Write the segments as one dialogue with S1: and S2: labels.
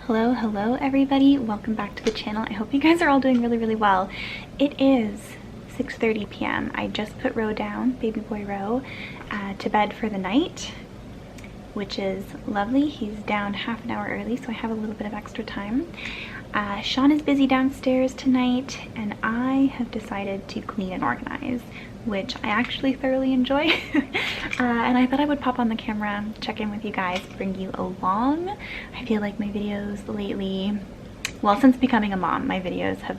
S1: Hello everybody, welcome back to the channel. I hope you guys are all doing really well. It is 6:30 p.m. I just put Ro down, baby boy Ro, to bed for the night, which is lovely. He's down half an hour early, so I have a little bit of extra time. Shawn is busy downstairs tonight, and I have decided to clean and organize, which I actually thoroughly enjoy. And I thought I would pop on the camera, check in with you guys, bring you along. I feel like my videos lately, well, since becoming a mom, my videos have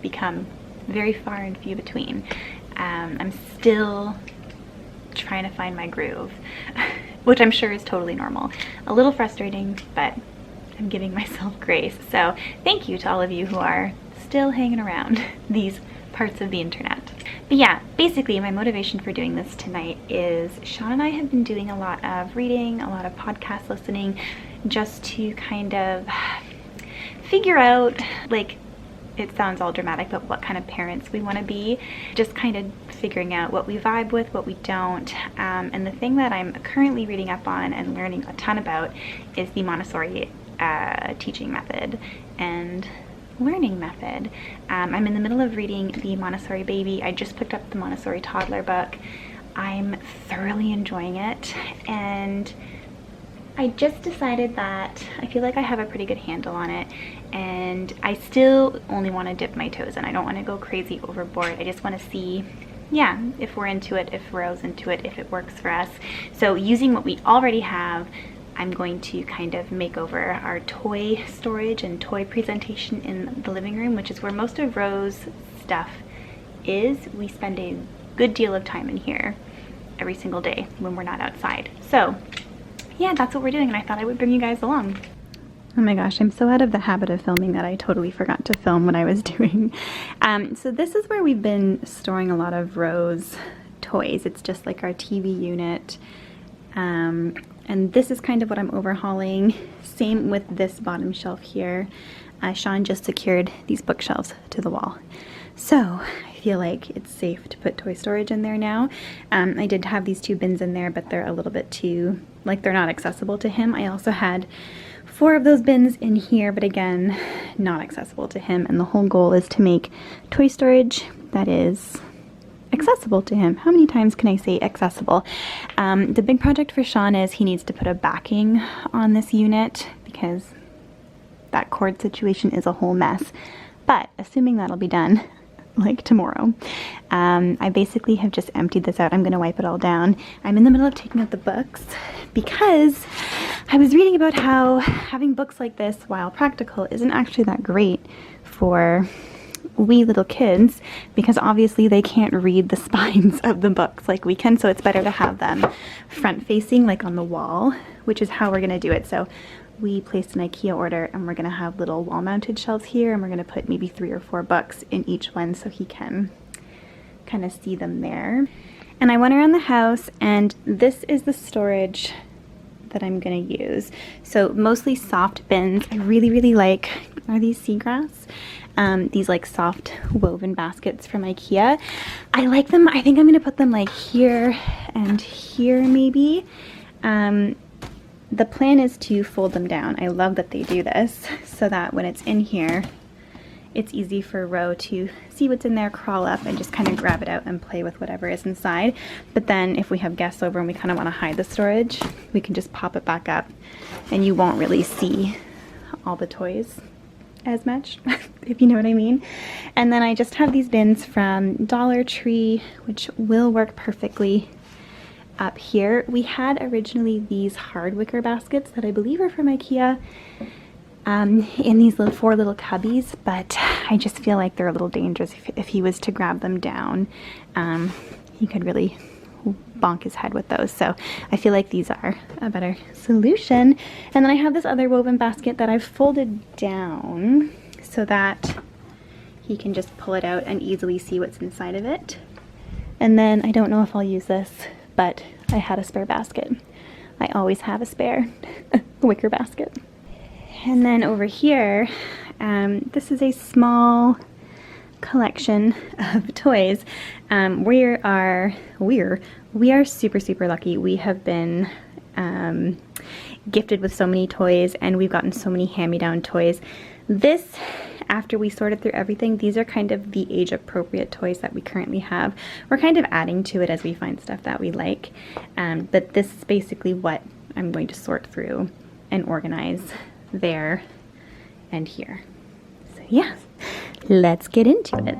S1: become very far and few between. I'm still trying to find my groove, which I'm sure is totally normal. A little frustrating, but I'm giving myself grace. So thank you to all of you who are still hanging around these parts of the internet. But yeah, basically my motivation for doing this tonight is Shawn and I have been doing a lot of reading, a lot of podcast listening, just to kind of figure out, like, it sounds all dramatic, but what kind of parents we want to be. Just kind of figuring out what we vibe with, what we don't. And the thing that I'm currently reading up on and learning a ton about is the Montessori teaching method and learning method. I'm in the middle of reading the Montessori baby. I just picked up the Montessori toddler book. I'm thoroughly enjoying it, and I just decided that I feel like I have a pretty good handle on it, and I still only want to dip my toes in. I don't want to go crazy overboard. I just want to see, yeah, if we're into it, if Ro's into it, if it works for us. So using what we already have, I'm going to kind of make over our toy storage and toy presentation in the living room, which is where most of Ro's stuff is. We spend a good deal of time in here every single day when we're not outside. So yeah, that's what we're doing, and I thought I would bring you guys along. Oh my gosh, I'm so out of the habit of filming that I totally forgot to film what I was doing. So this is where we've been storing a lot of Ro's toys. It's just like our TV unit. And this is kind of what I'm overhauling. Same with this bottom shelf here. Shawn just secured these bookshelves to the wall. So I feel like it's safe to put toy storage in there now. I did have these two bins in there, but they're a little bit too, like, they're not accessible to him. I also had 4 of those bins in here, but again, not accessible to him. And the whole goal is to make toy storage that is accessible to him. How many times can I say accessible? The big project for Shawn is he needs to put a backing on this unit because that cord situation is a whole mess. But assuming that'll be done like tomorrow, I basically have just emptied this out. I'm going to wipe it all down. I'm in the middle of taking out the books because I was reading about how having books like this, while practical, isn't actually that great for wee little kids, because obviously they can't read the spines of the books like we can, so it's better to have them front facing, like on the wall, which is how we're going to do it. So we placed an IKEA order, and we're going to have little wall mounted shelves here, and we're going to put maybe 3 or 4 books in each one so he can kind of see them there. And I went around the house, and this is the storage that I'm going to use. So mostly soft bins. I really like, are these seagrass? These like soft woven baskets from IKEA. I like them. I think I'm going to put them like here and here maybe. The plan is to fold them down. I love that they do this so that when it's in here, it's easy for Ro to see what's in there, crawl up, and just kind of grab it out and play with whatever is inside. But then if we have guests over and we kind of want to hide the storage, we can just pop it back up and you won't really see all the toys as much, if you know what I mean. And then I just have these bins from Dollar Tree, which will work perfectly up here. We had originally these hard wicker baskets that I believe are from IKEA, in these 4 little cubbies, but I just feel like they're a little dangerous. If he was to grab them down, he could really bonk his head with those. So I feel like these are a better solution. And then I have this other woven basket that I've folded down so that he can just pull it out and easily see what's inside of it. And then I don't know if I'll use this, but I had a spare basket. I always have a spare wicker basket. And then over here, this is a small collection of toys. We are super lucky. We have been gifted with so many toys, and we've gotten so many hand-me-down toys. This, after we sorted through everything, these are kind of the age-appropriate toys that we currently have. We're kind of adding to it as we find stuff that we like, but this is basically what I'm going to sort through and organize there and here. So yeah, let's get into it.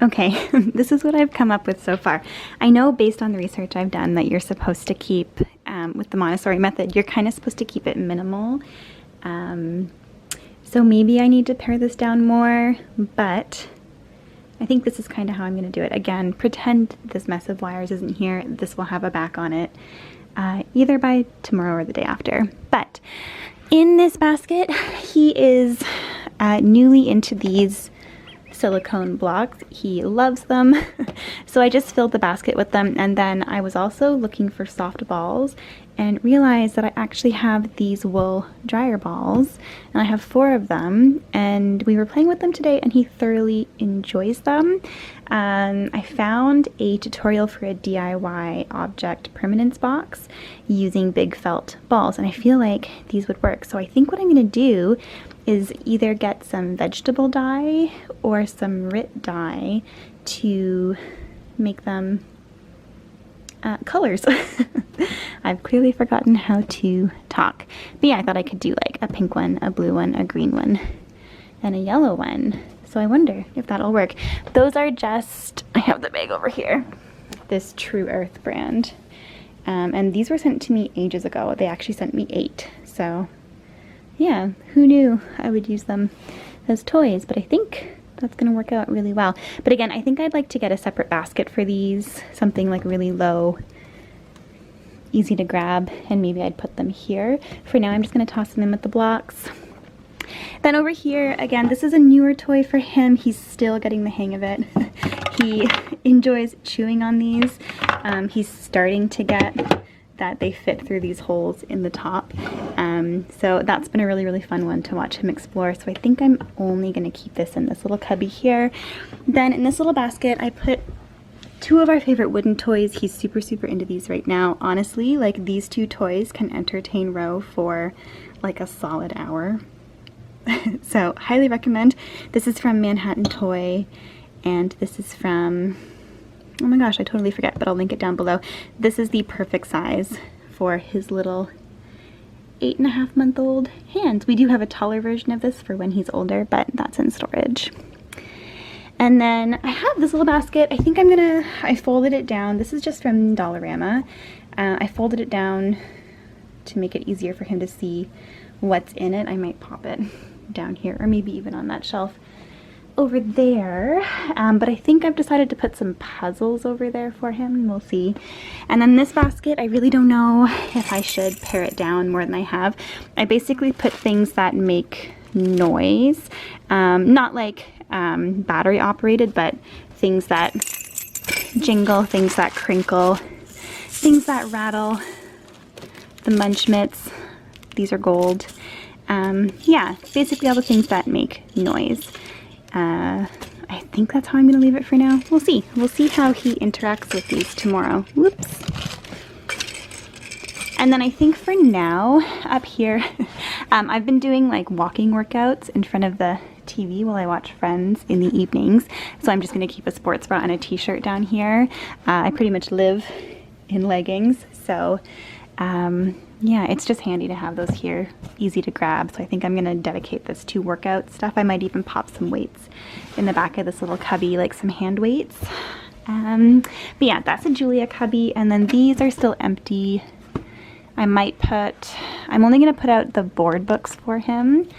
S1: Okay, this is what I've come up with so far. I know based on the research I've done that you're supposed to keep, with the Montessori method, you're kind of supposed to keep it minimal. So maybe I need to pare this down more, but I think this is kind of how I'm going to do it. Again, pretend this mess of wires isn't here. This will have a back on it, either by tomorrow or the day after. But in this basket, he is newly into these silicone blocks. He loves them. So I just filled the basket with them, and then I was also looking for soft balls and realized that I actually have these wool dryer balls, and I have 4 of them, and we were playing with them today and he thoroughly enjoys them. I found a tutorial for a DIY object permanence box using big felt balls, and I feel like these would work. So I think what I'm going to do is either get some vegetable dye or some RIT dye to make them colors. I've clearly forgotten how to talk. But yeah, I thought I could do like a pink one, a blue one, a green one, and a yellow one. So I wonder if that'll work. Those are just, I have the bag over here, this True Earth brand. And these were sent to me ages ago. They actually sent me 8. So yeah, who knew I would use them as toys, but I think that's gonna work out really well. But again, I think I'd like to get a separate basket for these, something like really low, easy to grab, and maybe I'd put them here. For now, I'm just gonna toss them in with the blocks. Then over here, again, this is a newer toy for him. He's still getting the hang of it. He enjoys chewing on these. He's starting to get that they fit through these holes in the top. So that's been a really, really fun one to watch him explore. So I think I'm only gonna keep this in this little cubby here. Then in this little basket, I put 2 of our favorite wooden toys. He's super, super into these right now. Honestly, like these 2 toys can entertain Ro for like a solid hour. So highly recommend. This is from Manhattan Toy, and this is from, oh my gosh, I totally forget, but I'll link it down below. This is the perfect size for his little 8.5-month-old hands. We do have a taller version of this for when he's older, but that's in storage. And then I have this little basket. I think I folded it down. This is just from Dollarama. I folded it down to make it easier for him to see what's in it. I might pop it down here, or maybe even on that shelf over there. But I think I've decided to put some puzzles over there for him. We'll see. And then this basket, I really don't know if I should pare it down more than I have. I basically put things that make noise, not like battery operated, but things that jingle, things that crinkle, things that rattle, the munch mitts. These are gold. Yeah, basically all the things that make noise. I think that's how I'm gonna leave it for now. We'll see. We'll see how he interacts with these tomorrow. Whoops. And then I think for now, up here, I've been doing like walking workouts in front of the TV while I watch Friends in the evenings. So I'm just gonna keep a sports bra and a t-shirt down here. I pretty much live in leggings, so yeah, it's just handy to have those here, easy to grab. So I think I'm gonna dedicate this to workout stuff. I might even pop some weights in the back of this little cubby, like some hand weights. But yeah, that's a Julia cubby, and then these are still empty. I'm only gonna put out the board books for him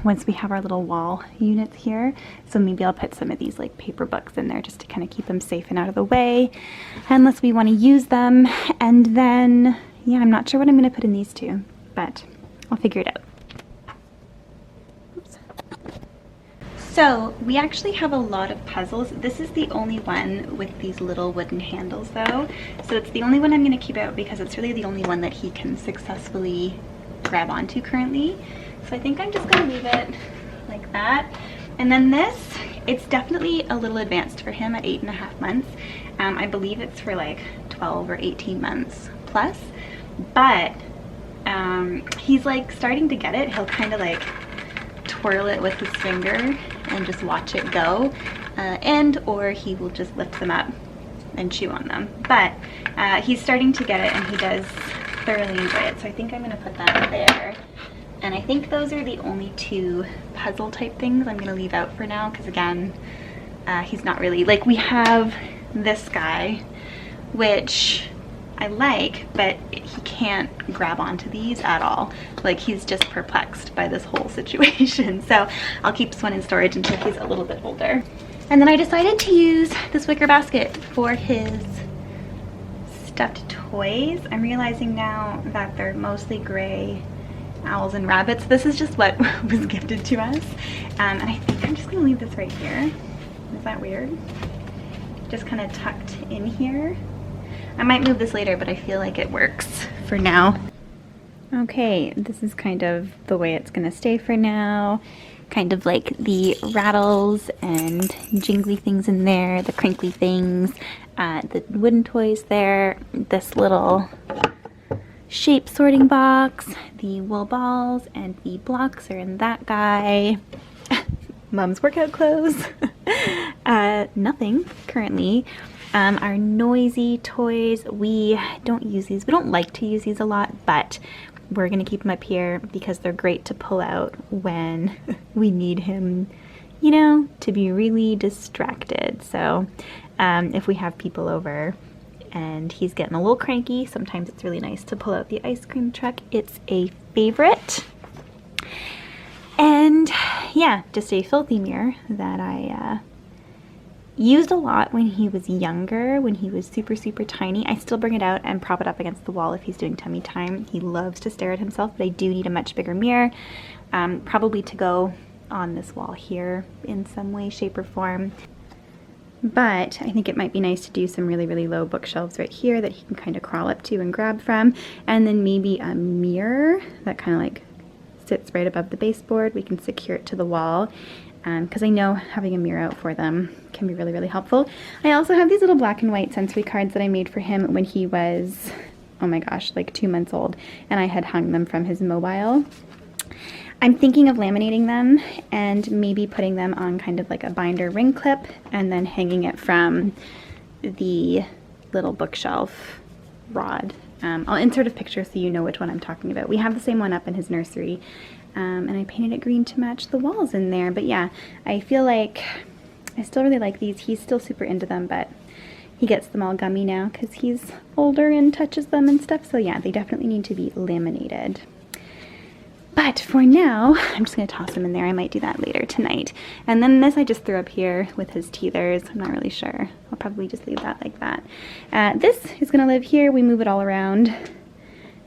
S1: once we have our little wall units here. So maybe I'll put some of these like paper books in there just to kind of keep them safe and out of the way, unless we want to use them. And then, yeah, I'm not sure what I'm going to put in these two, but I'll figure it out. Oops. So we actually have a lot of puzzles. This is the only one with these little wooden handles though. So it's the only one I'm going to keep out because it's really the only one that he can successfully grab onto currently. So I think I'm just going to leave it like that. And then this, it's definitely a little advanced for him at 8.5 months. I believe it's for like 12 or 18 months plus, but he's like starting to get it. He'll kind of like twirl it with his finger and just watch it go, or he will just lift them up and chew on them. But he's starting to get it, and he does thoroughly enjoy it. So I think I'm going to put that there. And I think those are the only two puzzle type things I'm gonna leave out for now, because again, he's not really, like, we have this guy, which I like, but he can't grab onto these at all. Like, he's just perplexed by this whole situation. So I'll keep this one in storage until he's a little bit older. And then I decided to use this wicker basket for his stuffed toys. I'm realizing now that they're mostly gray owls and rabbits. This is just what was gifted to us, and I think I'm just gonna leave this right here. Is that weird? Just kind of tucked in here. I might move this later, but I feel like it works for now. Okay, this is kind of the way it's gonna stay for now. Kind of like the rattles and jingly things in there, the crinkly things, the wooden toys there, this little shape sorting box, the wool balls, and the blocks are in that guy. Mom's workout clothes. Nothing currently. Our noisy toys, we don't use these. We don't like to use these a lot, but we're gonna keep them up here because they're great to pull out when we need him, you know, to be really distracted. So if we have people over and he's getting a little cranky, sometimes it's really nice to pull out the ice cream truck. It's a favorite. And yeah, just a filthy mirror that I used a lot when he was younger, when he was super tiny. I still bring it out and prop it up against the wall if he's doing tummy time. He loves to stare at himself, but I do need a much bigger mirror, probably to go on this wall here in some way, shape, or form. But I think it might be nice to do some really low bookshelves right here that he can kind of crawl up to and grab from, and then maybe a mirror that kind of like sits right above the baseboard. We can secure it to the wall, because I know having a mirror out for them can be really helpful. I also have these little black and white sensory cards that I made for him when he was, oh my gosh, like 2 months old, and I had hung them from his mobile. I'm thinking of laminating them and maybe putting them on kind of like a binder ring clip and then hanging it from the little bookshelf rod. I'll insert a picture so you know which one I'm talking about. We have the same one up in his nursery, and I painted it green to match the walls in there. But yeah, I feel like I still really like these. He's still super into them, but he gets them all gummy now because he's older and touches them and stuff. So yeah, they definitely need to be laminated. But for now, I'm just going to toss him in there. I might do that later tonight. And then this I just threw up here with his teethers. I'm not really sure. I'll probably just leave that like that. This is going to live here. We move it all around,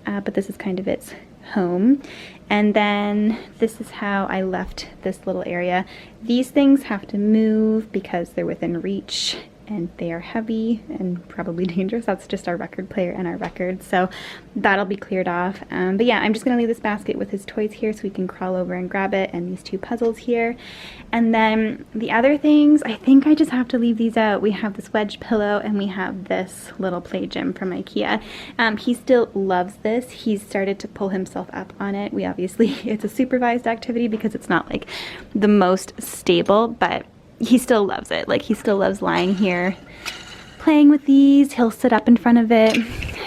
S1: but this is kind of its home. And then this is how I left this little area. These things have to move because they're within reach, and they are heavy and probably dangerous. That's just our record player and our records, so that'll be cleared off. But yeah, I'm just gonna leave this basket with his toys here so he can crawl over and grab it, and these two puzzles here. And then the other things, I think I just have to leave these out. We have this wedge pillow and we have this little play gym from IKEA. He still loves this. He's started to pull himself up on it. We obviously, it's a supervised activity because it's not like the most stable, but he still loves it. Like, he still loves lying here playing with these. He'll sit up in front of it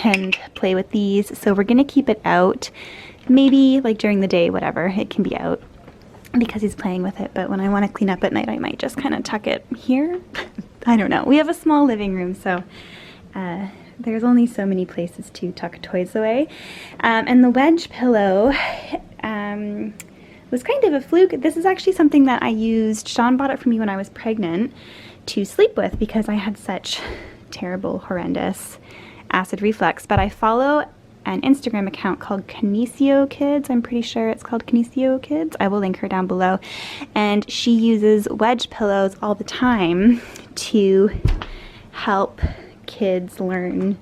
S1: and play with these. So we're gonna keep it out. Maybe like during the day, whatever, it can be out because he's playing with it. But when I want to clean up at night, I might just kind of tuck it here. I don't know. We have a small living room, so there's only so many places to tuck toys away. And the wedge pillow was kind of a fluke. This is actually something that I used. Shawn bought it for me when I was pregnant to sleep with because I had such terrible, horrendous acid reflux. But I follow an Instagram account called Kinesio Kids. I'm pretty sure it's called Kinesio Kids. I will link her down below. And she uses wedge pillows all the time to help kids learn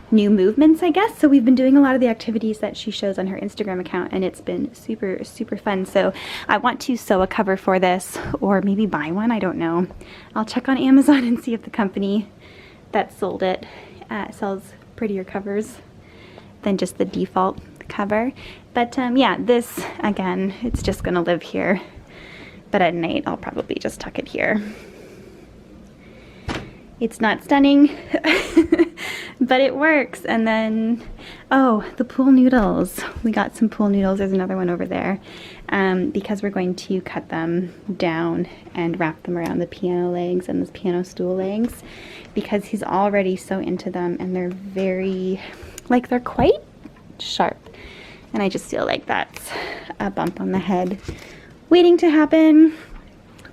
S1: new movements, I guess. So we've been doing a lot of the activities that she shows on her Instagram account, and it's been super, super fun. So I want to sew a cover for this, or maybe buy one, I don't know. I'll check on Amazon and see if the company that sold it sells prettier covers than just the default cover. But yeah, this, again, it's just gonna live here. But at night, I'll probably just tuck it here. It's not stunning, but it works. And then, oh, the pool noodles. We got some pool noodles. There's another one over there because we're going to cut them down and wrap them around the piano legs and the piano stool legs because he's already so into them, and they're very, like, they're quite sharp. And I just feel like that's a bump on the head waiting to happen.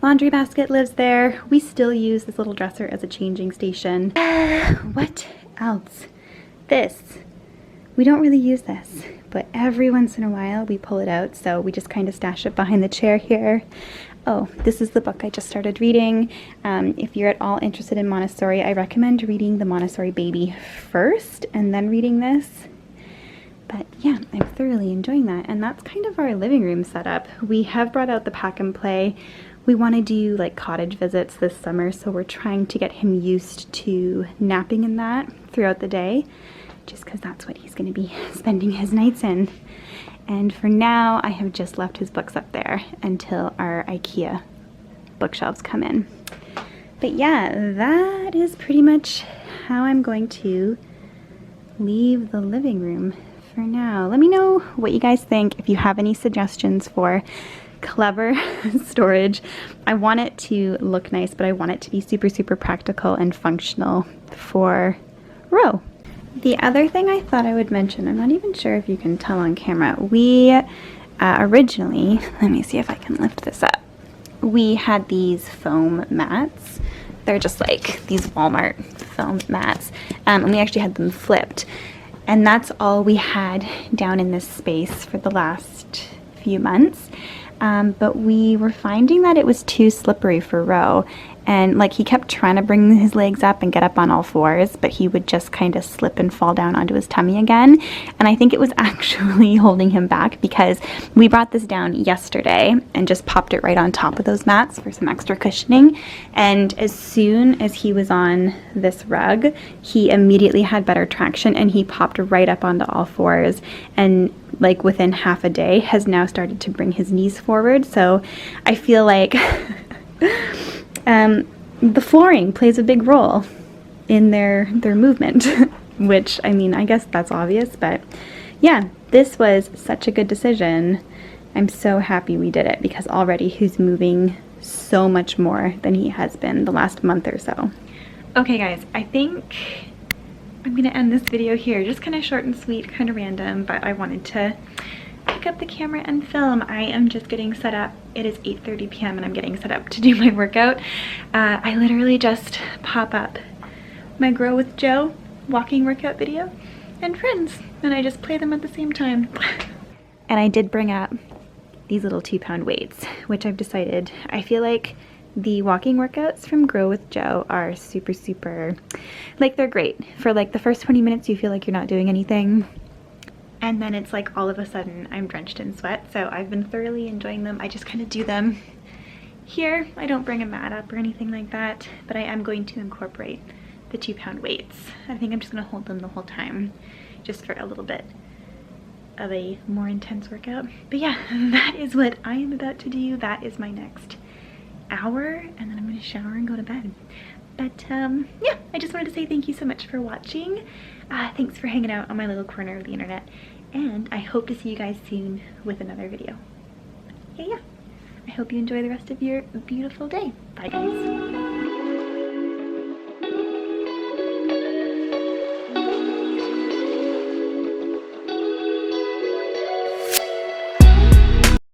S1: Laundry basket lives there. We still use this little dresser as a changing station. What else? This. We don't really use this, but every once in a while we pull it out, so we just kind of stash it behind the chair here. Oh, this is the book I just started reading. If you're at all interested in Montessori, I recommend reading the Montessori Baby first and then reading this. But yeah, I'm thoroughly enjoying that, and that's kind of our living room setup. We have brought out the pack and play. We want to do like cottage visits this summer, so we're trying to get him used to napping in that throughout the day, just because that's what he's going to be spending his nights in. And for now, I have just left his books up there until our IKEA bookshelves come in. But yeah, that is pretty much how I'm going to leave the living room for now. Let me know what you guys think, if you have any suggestions for clever storage. I want it to look nice, but I want it to be super, super practical and functional for Ro. The other thing I thought I would mention, I'm not even sure if you can tell on camera, we originally, let me see if I can lift this up, we had these foam mats. They're just like these Walmart foam mats, and we actually had them flipped, and that's all we had down in this space for the last few months. But we were finding that it was too slippery for Ro, and like he kept trying to bring his legs up and get up on all fours, but he would just kind of slip and fall down onto his tummy again. And I think it was actually holding him back, because we brought this down yesterday and just popped it right on top of those mats for some extra cushioning. And as soon as he was on this rug, he immediately had better traction and he popped right up onto all fours, and like within half a day has now started to bring his knees forward. So I feel like the flooring plays a big role in their movement, which, I mean, I guess that's obvious, but yeah, this was such a good decision. I'm so happy we did it, because already he's moving so much more than he has been the last month or so. Okay guys, I think I'm gonna end this video here. Just kind of short and sweet, kind of random, but I wanted to pick up the camera and film. I am just getting set up. It is 8:30 p.m. and I'm getting set up to do my workout. I literally just pop up my Grow with Joe walking workout video and Friends, and I just play them at the same time. And I did bring up these little 2-pound weights, which I've decided, I feel like the walking workouts from Grow with Joe are super, like, they're great. For like the first 20 minutes you feel like you're not doing anything, and then it's like all of a sudden I'm drenched in sweat. So I've been thoroughly enjoying them. I just kind of do them here. I don't bring a mat up or anything like that, but I am going to incorporate the 2-pound weights. I think I'm just gonna hold them the whole time, just for a little bit of a more intense workout. But yeah, that is what I am about to do. That is my next hour, and then I'm gonna shower and go to bed. But yeah, I just wanted to say thank you so much for watching. Thanks for hanging out on my little corner of the internet, and I hope to see you guys soon with another video. Yeah, I hope you enjoy the rest of your beautiful day. Bye guys.